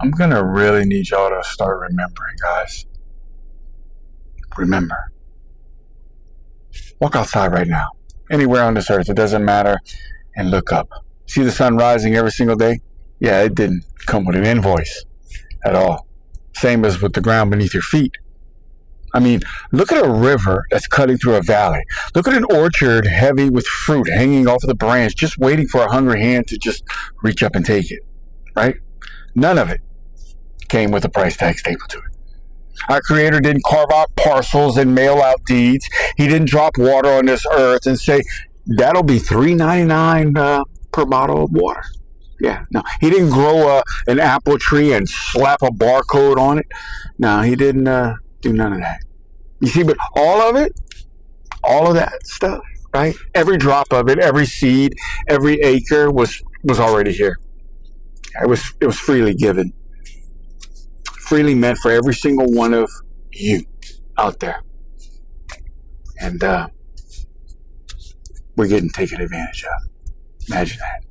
I'm going to really need y'all to start remembering, guys. Remember. Walk outside right now. Anywhere on this earth, it doesn't matter, and look up. See the sun rising every single day? Yeah, it didn't come with an invoice at all. Same as with the ground beneath your feet. I mean, look at a river that's cutting through a valley. Look at an orchard heavy with fruit hanging off of the branch, just waiting for a hungry hand to just reach up and take it, right? None of it came with a price tag stapled to it. Our Creator didn't carve out parcels and mail out deeds. He didn't drop water on this earth and say, that'll be $3.99 per bottle of water. Yeah, no. He didn't grow an apple tree and slap a barcode on it. No, he didn't do none of that. You see, but all of it, all of that stuff, right? Every drop of it, every seed, every acre was already here. It was freely given. Freely meant for every single one of you out there. And we're getting taken advantage of. Imagine that.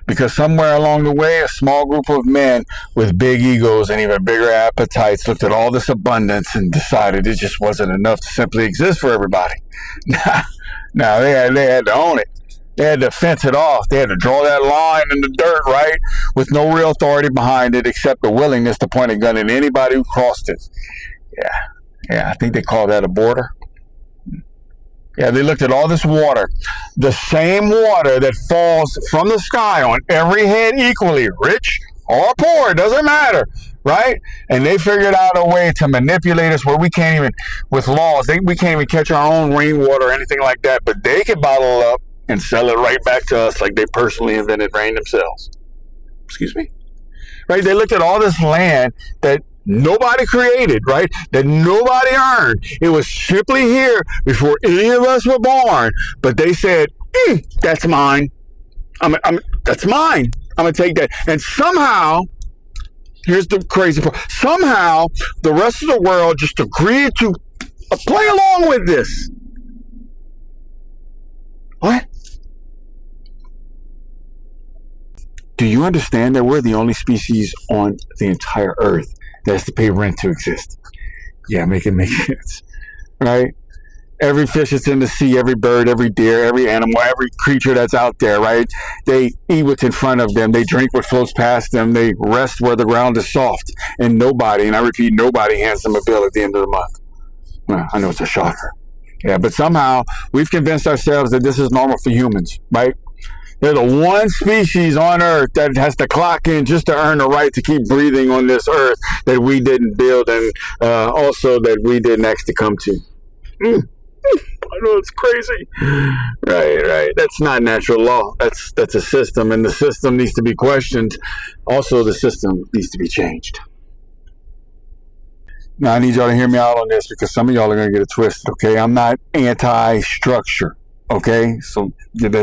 Because somewhere along the way, a small group of men with big egos and even bigger appetites looked at all this abundance and decided it just wasn't enough to simply exist for everybody. Now they had to own it. They had to fence it off. They had to draw that line in the dirt, right? With no real authority behind it except the willingness to point a gun at anybody who crossed it. Yeah, I think they call that a border. Yeah, they looked at all this water, the same water that falls from the sky on every head equally, rich or poor, it doesn't matter, right? And they figured out a way to manipulate us where we can't even, with laws, we can't even catch our own rainwater or anything like that, but they can bottle it up and sell it right back to us like they personally invented rain themselves. Excuse me? Right? They looked at all this land that nobody created, right? That nobody earned. It was simply here before any of us were born. But they said, that's mine. That's mine. I'm going to take that. And somehow, here's the crazy part. Somehow, the rest of the world just agreed to play along with this. What? Do you understand that we're the only species on the entire earth that has to pay rent to exist? Yeah, make it make sense, right? Every fish that's in the sea, every bird, every deer, every animal, every creature that's out there, right? They eat what's in front of them. They drink what floats past them. They rest where the ground is soft. And nobody, and I repeat, nobody hands them a bill at the end of the month. Well, I know it's a shocker. Yeah, but somehow we've convinced ourselves that this is normal for humans, right? They're the one species on Earth that has to clock in just to earn the right to keep breathing on this Earth that we didn't build and also that we didn't actually come to. I know it's crazy. Right. That's not natural law. That's a system, and the system needs to be questioned. Also, the system needs to be changed. Now, I need y'all to hear me out on this because some of y'all are going to get it twisted, okay? I'm not anti-structure, okay? So get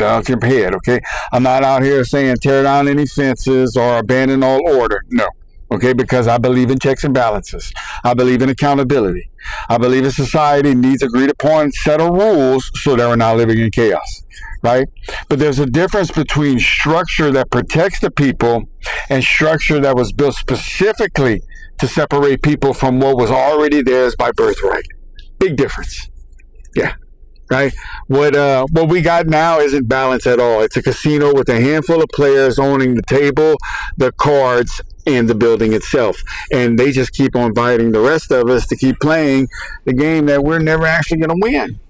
out your head, okay? I'm not out here saying tear down any fences or abandon all order. No, okay? Because I believe in checks and balances. I believe in accountability. I believe a society needs agreed upon set of rules so that we're not living in chaos, right? But there's a difference between structure that protects the people and structure that was built specifically to separate people from what was already theirs by birthright. Big difference. Yeah. Right? What we got now isn't balance at all. It's a casino with a handful of players owning the table, the cards, and the building itself. And they just keep on inviting the rest of us to keep playing the game that we're never actually going to win.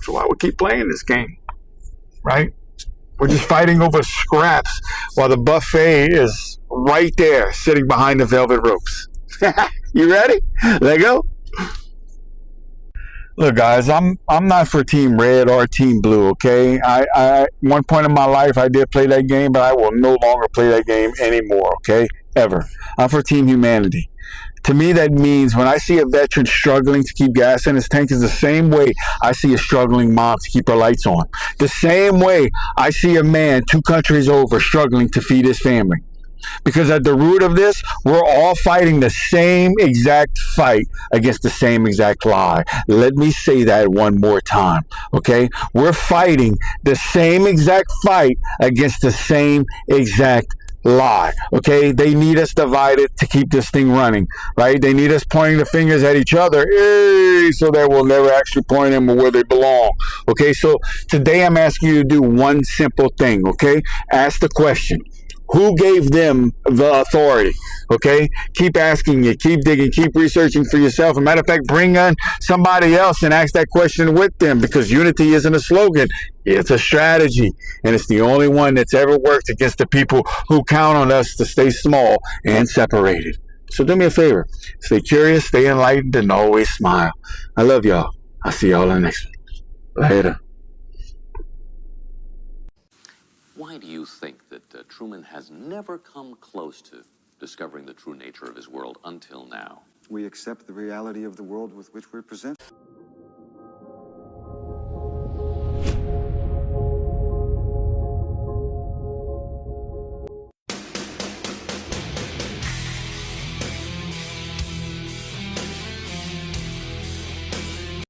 So why would we keep playing this game? Right? We're just fighting over scraps while the buffet is right there sitting behind the velvet ropes. You ready? Let go. Look, guys, I'm not for Team Red or Team Blue, okay? I one point in my life, I did play that game, but I will no longer play that game anymore, okay? Ever. I'm for Team Humanity. To me, that means when I see a veteran struggling to keep gas in his tank is the same way I see a struggling mom to keep her lights on. The same way I see a man 2 countries over struggling to feed his family. Because at the root of this, we're all fighting the same exact fight against the same exact lie. Let me say that one more time, okay? We're fighting the same exact fight against the same exact lie. Okay, they need us divided to keep this thing running, right? They need us pointing the fingers at each other, hey, so that we'll never actually point them where they belong. Okay, so today I'm asking you to do one simple thing. Okay, ask the question: who gave them the authority? Okay, keep asking it, keep digging, keep researching for yourself. As a matter of fact, bring on somebody else and ask that question with them, because unity isn't a slogan, it's a strategy, and it's the only one that's ever worked against the people who count on us to stay small and separated. So do me a favor, stay curious, stay enlightened, and always smile. I love y'all. I'll see y'all in the next one. Later. Why do you think that Truman has never come close to discovering the true nature of his world until now? We accept the reality of the world with which we're presented.